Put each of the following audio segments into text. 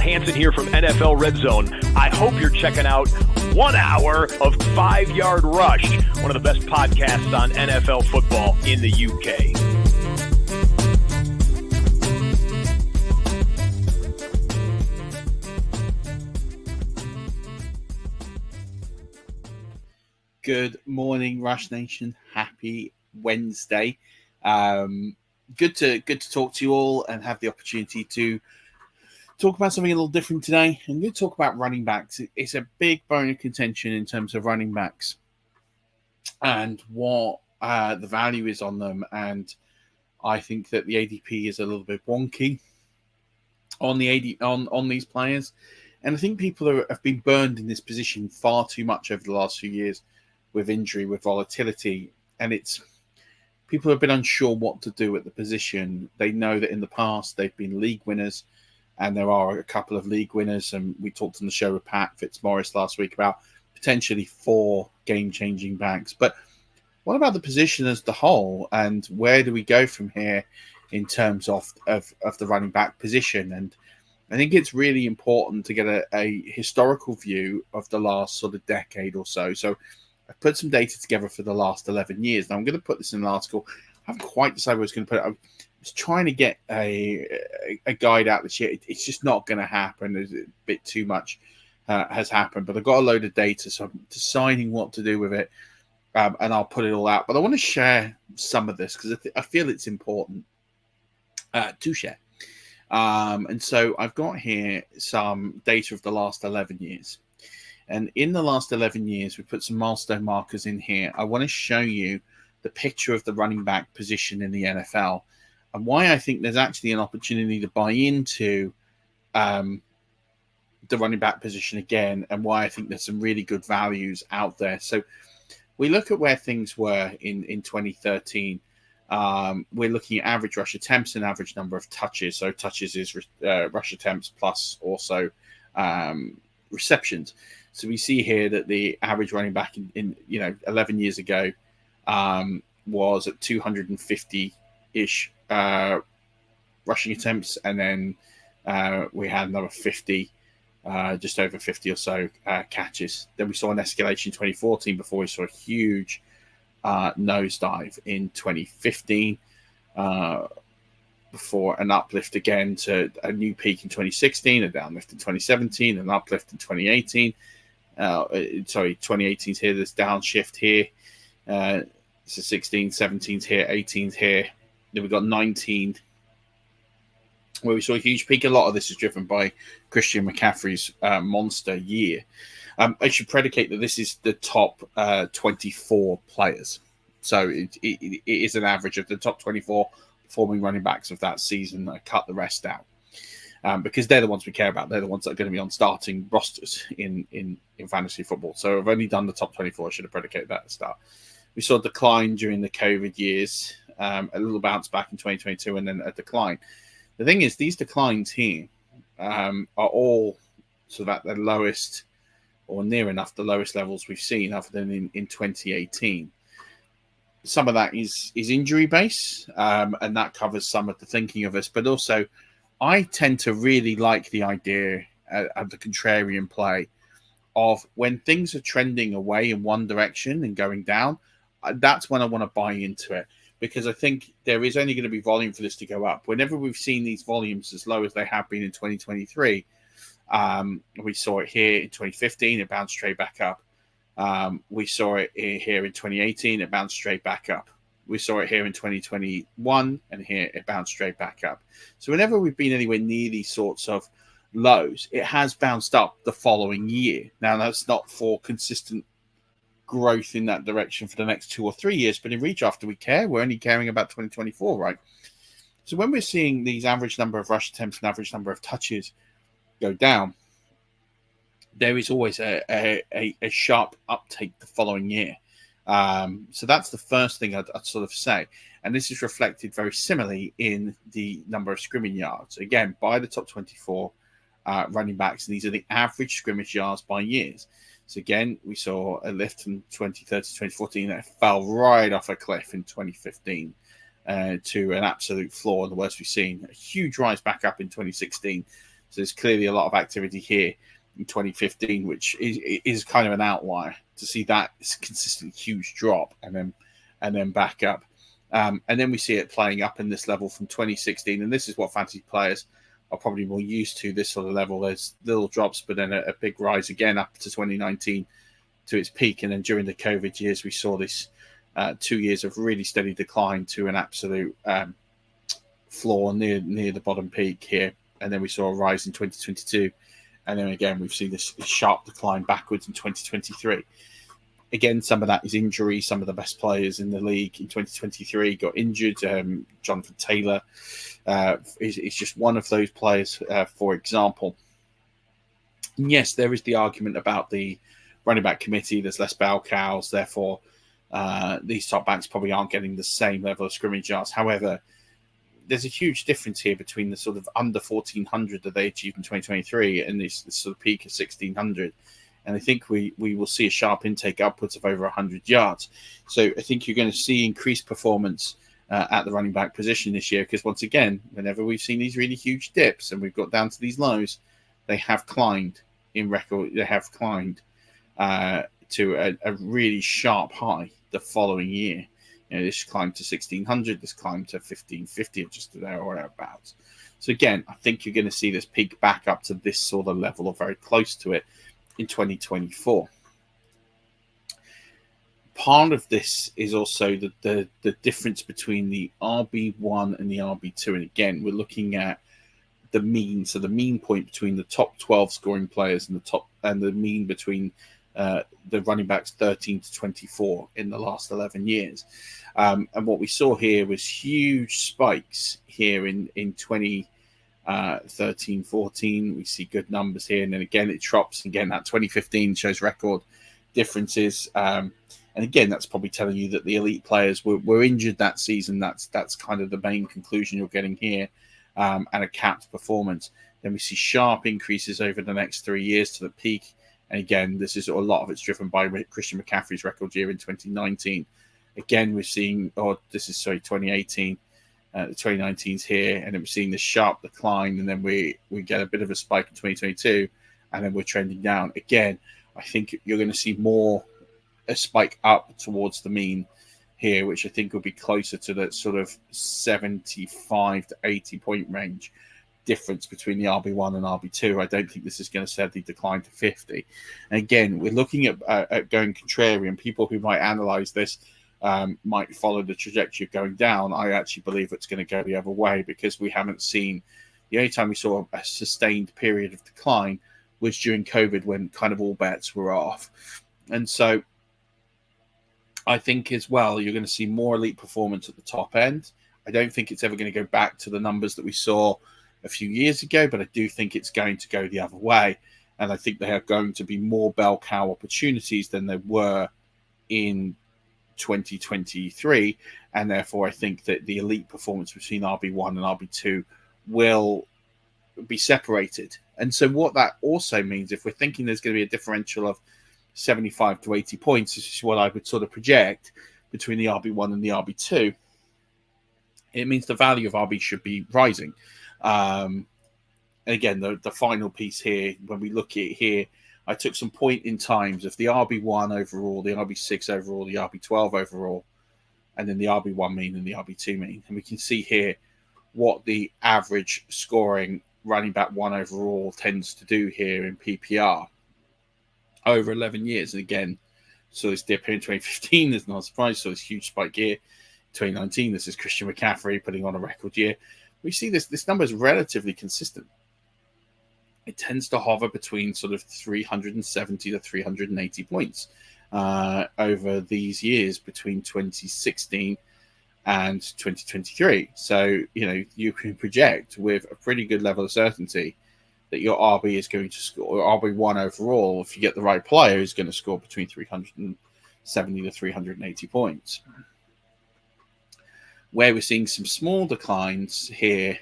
Scott Hansen here from NFL Red Zone. I hope you're checking out 1 hour of 5 Yard Rush, one of the best podcasts on NFL football in the UK. Good morning, Rush Nation. Happy Wednesday. Good to talk to you all and have the opportunity to talk about something a little different today. I'm going to talk about running backs. It's a big bone of contention in terms of running backs and what the value is on them. And I think that the ADP is a little bit wonky on these players. And I think people have been burned in this position far too much over the last few years with injury, with volatility. And people have been unsure what to do at the position. They know that in the past they've been league winners, and there are a couple of league winners. And we talked on the show with Pat Fitzmaurice last week about potentially 4 game-changing backs. But what about the position as the whole, and where do we go from here in terms of the running back position? And I think it's really important to get a historical view of the last sort of decade or so. So I put some data together for the last 11 years. Now I'm going to put this in an article. I haven't quite decided where I was going to put it. I was trying to get a guide out this year. It's just not going to happen. There's a bit too much has happened, but I've got a load of data, so I'm deciding what to do with it, and I'll put it all out. But I want to share some of this because I feel it's important to share. And so I've got here some data of the last 11 years. And in the last 11 years, we put some milestone markers in here. I want to show you the picture of the running back position in the NFL and why I think there's actually an opportunity to buy into the running back position again, and why I think there's some really good values out there. So we look at where things were in 2013. We're looking at average rush attempts and average number of touches. So touches is rush attempts plus also receptions. So we see here that the average running back in 11 years ago was at 250-ish rushing attempts, and then we had another 50, just over 50 or so catches. Then we saw an escalation in 2014 before we saw a huge nosedive in 2015, before an uplift again to a new peak in 2016, a downlift in 2017, an uplift in 2018. 2018's here, this downshift here. So 16, 17's here, 18's here. Then we've got 19, where we saw a huge peak. A lot of this is driven by Christian McCaffrey's monster year. I should predicate that this is the top 24 players. So it is an average of the top 24 performing running backs of that season. I cut the rest out because they're the ones we care about. They're the ones that are going to be on starting rosters in fantasy football. So I've only done the top 24. I should have predicated that at the start. We saw a decline during the COVID years, a little bounce back in 2022, and then a decline. The thing is, these declines here are all sort of at the lowest or near enough the lowest levels we've seen other than in 2018. Some of that is injury base, and that covers some of the thinking of us. But also, I tend to really like the idea of the contrarian play of when things are trending away in one direction and going down. That's when I want to buy into it, because I think there is only going to be volume for this to go up. Whenever we've seen these volumes as low as they have been in 2023, we saw it here in 2015, it bounced straight back up. We saw it here in 2018, it bounced straight back up. We saw it here in 2021, and here it bounced straight back up. So whenever we've been anywhere near these sorts of lows, it has bounced up the following year. Now, that's not for consistent growth in that direction for the next 2 or 3 years, but in redraft, do we care? We're only caring about 2024, right? So when we're seeing these average number of rush attempts and average number of touches go down, there is always a sharp uptake the following year. So that's the first thing I'd sort of say. And this is reflected very similarly in the number of scrimmage yards. Again, by the top 24 running backs, and these are the average scrimmage yards by years. So again, we saw a lift from 2013 to 2014 that fell right off a cliff in 2015 to an absolute floor, the worst we've seen. A huge rise back up in 2016 So there's clearly a lot of activity here in 2015, which is kind of an outlier to see that consistent huge drop and then back up. And then we see it playing up in this level from 2016. And this is what fantasy players are probably more used to, this sort of level. There's little drops, but then a big rise again up to 2019 to its peak. And then during the COVID years, we saw this 2 years of really steady decline to an absolute floor near the bottom peak here. And then we saw a rise in 2022. And then again, we've seen this sharp decline backwards in 2023. Again, some of that is injury. Some of the best players in the league in 2023 got injured. Jonathan Taylor is just one of those players, for example. And yes, there is the argument about the running back committee. There's less bell cows. Therefore, these top backs probably aren't getting the same level of scrimmage yards. However, there's a huge difference here between the sort of under 1,400 that they achieved in 2023 and this sort of peak of 1,600. And I think we will see a sharp intake upwards of over 100 yards. So I think you're going to see increased performance at the running back position this year, because once again, whenever we've seen these really huge dips and we've got down to these lows, they have climbed in record. They have climbed to a really sharp high the following year. You know, this climbed to 1,600, this climbed to 1,550, just there or thereabouts. So again, I think you're going to see this peak back up to this sort of level or very close to it in 2024. Part of this is also the difference between the RB1 and the RB2. And again, we're looking at the mean. So the mean point between the top 12 scoring players and the mean between the running backs 13 to 24 in the last 11 years. And what we saw here was huge spikes here in 2013, 14. We see good numbers here. And then again, it drops. Again, that 2015 shows record differences. And again, that's probably telling you that the elite players were injured that season. That's kind of the main conclusion you're getting here, and a capped performance. Then we see sharp increases over the next 3 years to the peak. And again, this is a lot of it's driven by Christian McCaffrey's record year in 2019. Again, we're seeing, 2018. The 2019's here, and then we're seeing this sharp decline, and then we get a bit of a spike in 2022, and then we're trending down. Again, I think you're going to see a spike up towards the mean here, which I think will be closer to the sort of 75 to 80 point range difference between the RB1 and RB2. I don't think this is going to steadily decline to 50. And again, we're looking at going contrarian. People who might analyze this might follow the trajectory of going down. I actually believe it's going to go the other way, because we haven't seen, the only time we saw a sustained period of decline was during COVID, when kind of all bets were off. And so I think as well, you're going to see more elite performance at the top end. I don't think it's ever going to go back to the numbers that we saw a few years ago, but I do think it's going to go the other way. And I think there are going to be more bell cow opportunities than there were in 2023. And therefore, I think that the elite performance between RB1 and RB2 will be separated. And so what that also means, if we're thinking there's going to be a differential of 75 to 80 points, this is what I would sort of project between the RB1 and the RB2, it means the value of RB should be rising. Again, the final piece here, when we look at it here, I took some point in times of the RB1 overall, the RB6 overall, the RB12 overall, and then the RB1 mean and the RB2 mean. And we can see here what the average scoring running back one overall tends to do here in PPR over 11 years. And again, so this dip here in 2015 is not a surprise. So this huge spike here. 2019, this is Christian McCaffrey putting on a record year. We see this number is relatively consistent. It tends to hover between sort of 370 to 380 points over these years between 2016 and 2023. So, you can project with a pretty good level of certainty that your RB is going to score, or RB1 overall, if you get the right player, is going to score between 370 to 380 points. Where we're seeing some small declines here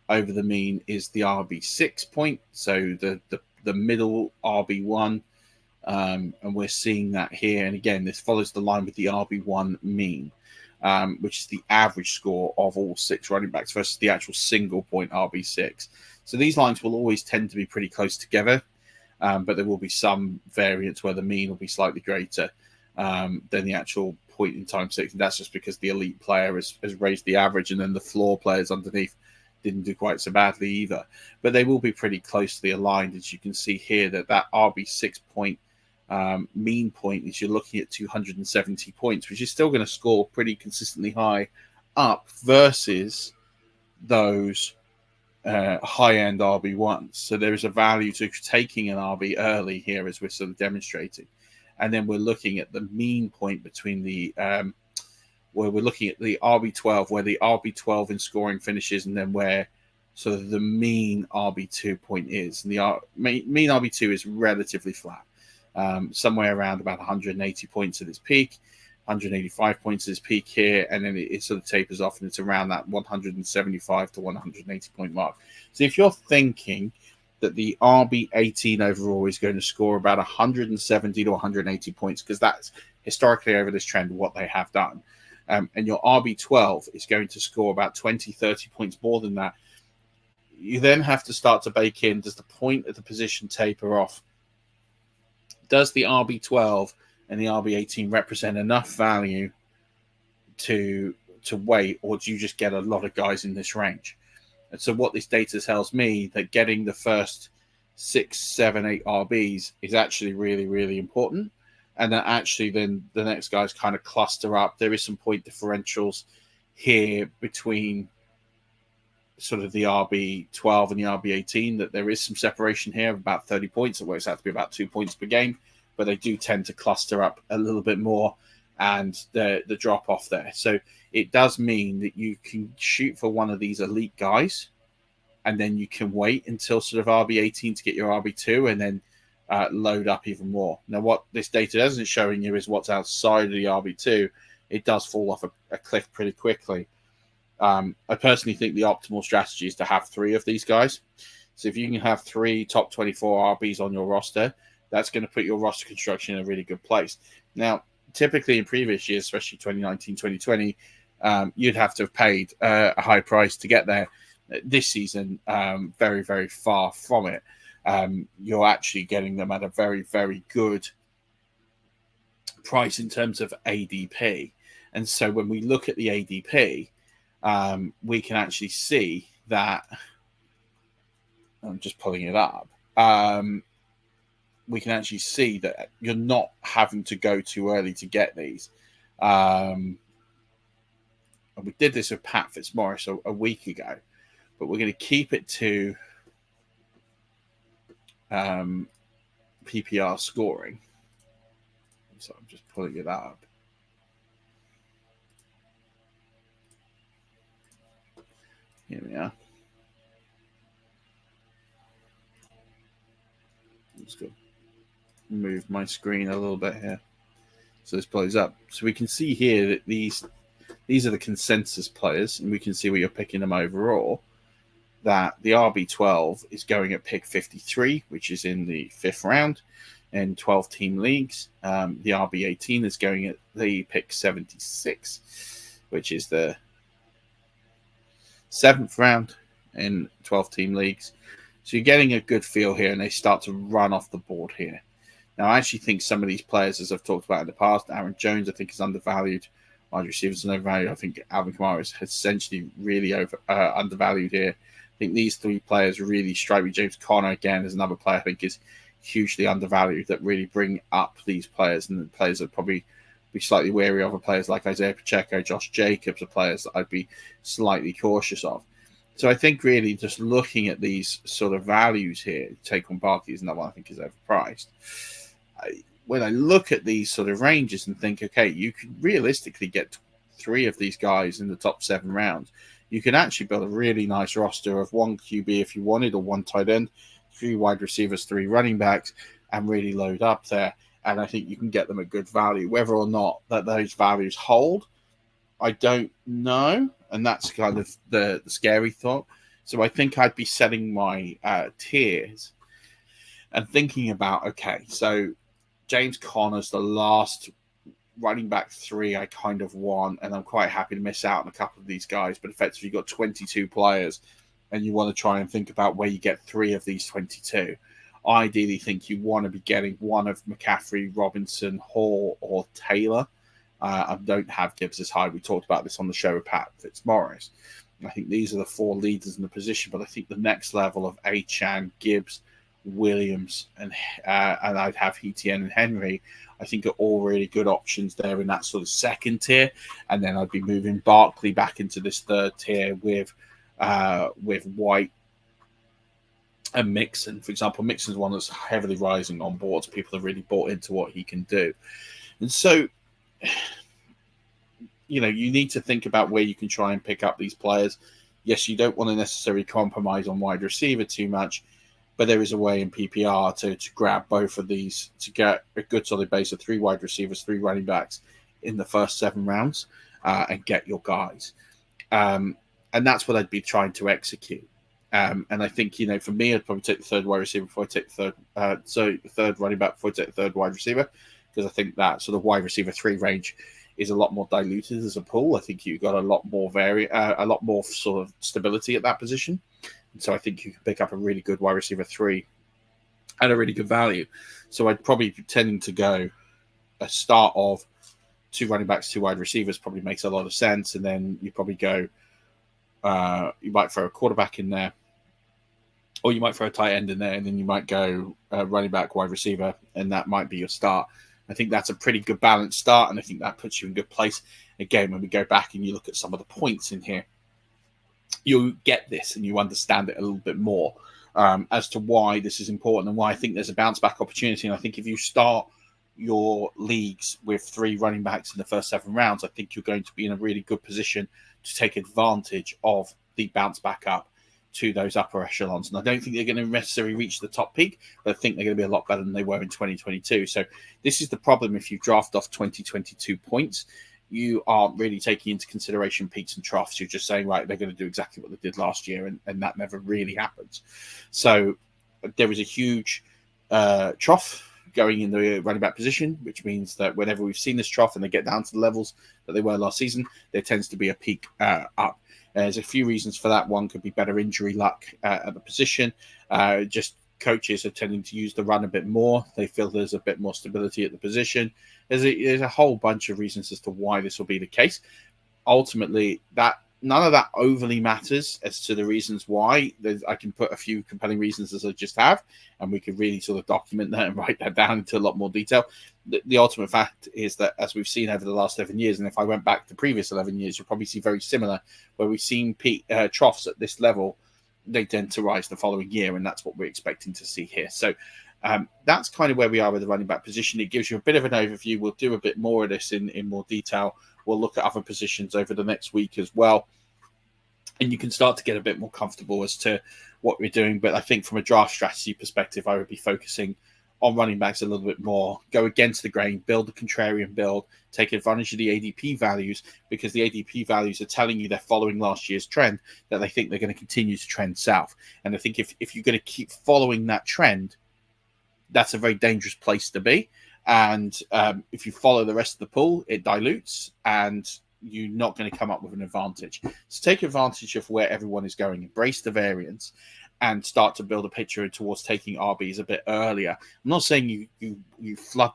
over the mean is the RB6 point. So the middle RB1 And we're seeing that here. And again, this follows the line with the RB1 mean, which is the average score of all 6 running backs versus the actual single point RB6. So these lines will always tend to be pretty close together, but there will be some variance where the mean will be slightly greater than the actual point in time 6. And that's just because the elite player has raised the average, and then the floor players underneath didn't do quite so badly either. But they will be pretty closely aligned, as you can see here, that RB6 point mean point is you're looking at 270 points, which is still going to score pretty consistently high up versus those high-end RB1s. So there is a value to taking an RB early here, as we're sort of demonstrating. And then we're looking at the mean point between the where we're looking at the RB12, where the RB12 in scoring finishes, and then where sort of the mean RB2 point is. And the mean RB2 is relatively flat, somewhere around about 180 points at its peak, 185 points at its peak here, and then it sort of tapers off, and it's around that 175 to 180 point mark. So if you're thinking that the RB18 overall is going to score about 170 to 180 points, because that's historically over this trend what they have done, and your RB12 is going to score about 20, 30 points more than that, you then have to start to bake in, does the point of the position taper off? Does the RB12 and the RB18 represent enough value to wait, or do you just get a lot of guys in this range? And so what this data tells me, that getting the first 6, 7, 8 RBs is actually really, really important. And that actually then the next guys kind of cluster up. There is some point differentials here between sort of the RB12 and the RB18, that there is some separation here of about 30 points. It works out to be about 2 points per game, but they do tend to cluster up a little bit more, and the drop off there. So it does mean that you can shoot for one of these elite guys, and then you can wait until sort of RB18 to get your RB2, and then load up even more. Now, what this data isn't showing you is what's outside of the RB2. It does fall off a cliff pretty quickly. I personally think the optimal strategy is to have 3 of these guys. So if you can have 3 top 24 RBs on your roster, that's going to put your roster construction in a really good place. Now, typically in previous years, especially 2019, 2020, you'd have to have paid a high price to get there. This season, very, very far from it. You're actually getting them at a very, very good price in terms of ADP. And so when we look at the ADP, we can actually see that, I'm just pulling it up, we can actually see that you're not having to go too early to get these. And we did this with Pat Fitzmaurice a week ago, but we're going to keep it to PPR scoring. So I'm just pulling it up. Here we are. I'm just going to move my screen a little bit here so this blows up. So we can see here that these are the consensus players, and we can see where you're picking them overall. That the RB12 is going at pick 53, which is in the 5th round in 12-team leagues. The RB18 is going at the pick 76, which is the 7th round in 12-team leagues. So you're getting a good feel here, and they start to run off the board here. Now, I actually think some of these players, as I've talked about in the past, Aaron Jones, I think, is undervalued. Wide receivers are undervalued. I think Alvin Kamara is essentially really undervalued here. I think these 3 players really strike me. James Conner, again, is another player I think is hugely undervalued, that really bring up these players, and the players that probably be slightly wary of are players like Isaiah Pacheco, Josh Jacobs, are players that I'd be slightly cautious of. So I think really just looking at these sort of values here, Saquon Barkley is another one I think is overpriced. When I look at these sort of ranges and think, okay, you could realistically get 3 of these guys in the top 7 rounds. You can actually build a really nice roster of 1 QB if you wanted, or 1 tight end, 3 wide receivers, 3 running backs, and really load up there. And I think you can get them at good value. Whether or not that those values hold, I don't know. And that's kind of the scary thought. So I think I'd be setting my tiers and thinking about, okay, so James Conner's the last running back 3 I kind of want, and I'm quite happy to miss out on a couple of these guys. But effectively, you've got 22 players, and you want to try and think about where you get 3 of these 22. I ideally think you want to be getting one of McCaffrey, Robinson, Hall, or Taylor. I don't have Gibbs as high. We talked about this on the show with Pat Fitzmaurice. I think these are the 4 leaders in the position, but I think the next level of Achane, Gibbs, Williams, and I'd have Etienne and Henry, I think are all really good options there in that sort of second tier. And then I'd be moving Barkley back into this third tier with White and Mixon. For example, Mixon's one that's heavily rising on boards. People have really bought into what he can do. And so, you need to think about where you can try and pick up these players. Yes, you don't want to necessarily compromise on wide receiver too much, but there is a way in PPR to grab both of these to get a good solid base of 3 wide receivers, 3 running backs in the first 7 rounds and get your guys. And that's what I'd be trying to execute. And I think, for me, I'd probably take the 3rd wide receiver before I take the third running back before I take the 3rd wide receiver, because I think that sort of wide receiver 3 range is a lot more diluted as a pool. I think you've got a lot more sort of stability at that position. And so I think you can pick up a really good wide receiver 3 at a really good value. So I'd probably be tending to go a start of 2 running backs, 2 wide receivers probably makes a lot of sense. And then you probably go, you might throw a quarterback in there, or you might throw a tight end in there, and then you might go running back, wide receiver, and that might be your start. I think that's a pretty good balanced start, and I think that puts you in a good place. Again, when we go back and you look at some of the points in here, you get this and you understand it a little bit more as to why this is important and why I think there's a bounce back opportunity. And I think if you start your leagues with 3 running backs in the first 7 rounds, I think you're going to be in a really good position to take advantage of the bounce back up to those upper echelons. And I don't think they're going to necessarily reach the top peak, but I think they're going to be a lot better than they were in 2022. So this is the problem. If you draft off 2022 points, you aren't really taking into consideration peaks and troughs. You're just saying, right, they're going to do exactly what they did last year, and that never really happens. So there is a huge trough going in the running back position, which means that whenever we've seen this trough and they get down to the levels that they were last season, there tends to be a peak up. There's a few reasons for that. One could be better injury luck at the position. Just coaches are tending to use the run a bit more. They feel there's a bit more stability at the position. There's a whole bunch of reasons as to why this will be the case. Ultimately, that none of that overly matters as to the reasons why. I can put a few compelling reasons as I just have, and we could really sort of document that and write that down into a lot more detail. The ultimate fact is that, as we've seen over the last 11 years, and if I went back to previous 11 years, you'll probably see very similar, where we've seen troughs at this level, they tend to rise the following year, and that's what we're expecting to see here. So that's kind of where we are with the running back position. It gives you a bit of an overview. We'll do a bit more of this in more detail. We'll look at other positions over the next week as well. And you can start to get a bit more comfortable as to what we're doing. But I think from a draft strategy perspective, I would be focusing on running backs a little bit more, go against the grain, build a contrarian build, take advantage of the ADP values, because the ADP values are telling you they're following last year's trend, that they think they're going to continue to trend south. And I think if you're going to keep following that trend, that's a very dangerous place to be. And if you follow the rest of the pool, it dilutes and you're not going to come up with an advantage. So take advantage of where everyone is going, embrace the variance, and start to build a picture towards taking RBs a bit earlier. I'm not saying you flood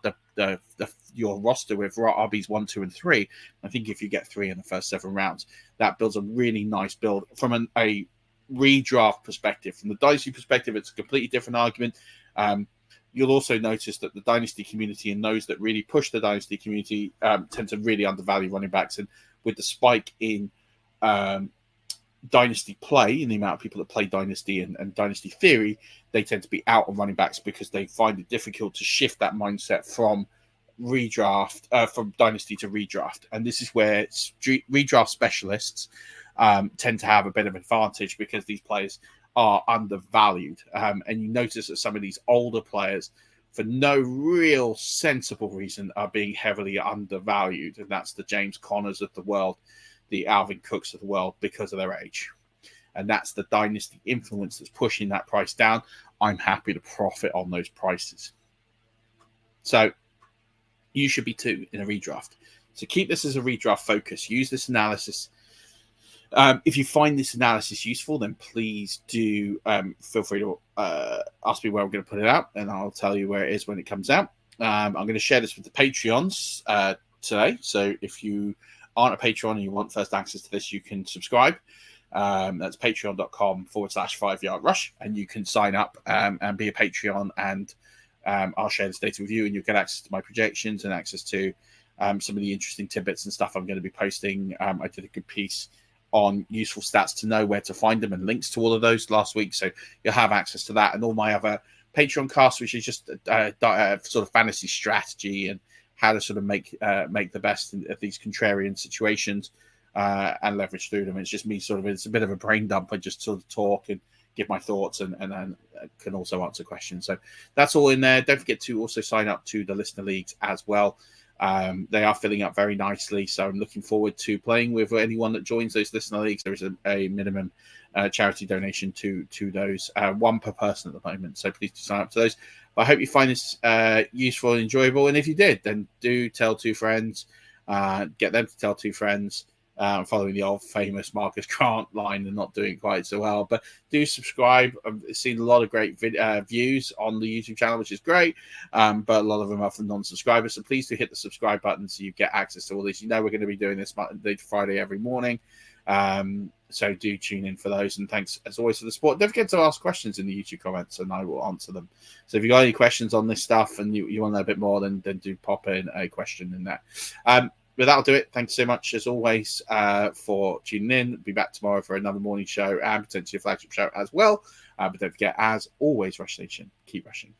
your roster with RBs 1, 2, and 3. I think if you get 3 in the first 7 rounds, that builds a really nice build from a redraft perspective. From the Dynasty perspective, it's a completely different argument. You'll also notice that the Dynasty community and those that really push the Dynasty community tend to really undervalue running backs. And with the spike in Dynasty play, in the amount of people that play Dynasty and Dynasty theory, they tend to be out on running backs because they find it difficult to shift that mindset from from Dynasty to redraft. And this is where redraft specialists tend to have a bit of advantage, because these players are undervalued. And you notice that some of these older players, for no real sensible reason, are being heavily undervalued. And that's the James Connors of the world, the Alvin Cooks of the world, because of their age. And that's the Dynasty influence that's pushing that price down. I'm happy to profit on those prices. So you should be too in a redraft. So keep this as a redraft focus. Use this analysis. If you find this analysis useful, then please do feel free to ask me where I'm going to put it out, and I'll tell you where it is when it comes out. I'm going to share this with the Patreons today. So if you aren't a Patreon and you want first access to this, you can subscribe. That's patreon.com/5yard rush, and you can sign up and be a Patreon, and I'll share this data with you, and you'll get access to my projections and access to some of the interesting tidbits and stuff I'm going to be posting. I did a good piece on useful stats to know where to find them and links to all of those last week, so you'll have access to that and all my other Patreon casts, which is just sort of fantasy strategy and how to sort of make the best of these contrarian situations and leverage through them. It's just me sort of, it's a bit of a brain dump. I just sort of talk and give my thoughts and then can also answer questions. So that's all in there. Don't forget to also sign up to the listener leagues as well. They are filling up very nicely, so I'm looking forward to playing with anyone that joins those listener leagues. There is a minimum charity donation to those, one per person at the moment, so please do sign up to those. But I hope you find this useful and enjoyable, and if you did, then do tell 2 friends, get them to tell 2 friends. Following the old famous Marcus Grant line and not doing quite so well, but do subscribe. I've seen a lot of great views on the YouTube channel, which is great, but a lot of them are for non-subscribers, so please do hit the subscribe button so you get access to all these. You know we're going to be doing this Monday to Friday every morning, so do tune in for those, and thanks as always for the support. Don't forget to ask questions in the YouTube comments and I will answer them. So if you've got any questions on this stuff and you want to know a bit more, then do pop in a question in there. But that'll do it. Thanks so much, as always, for tuning in. Be back tomorrow for another morning show and potentially a flagship show as well. But don't forget, as always, Rush Nation, keep rushing.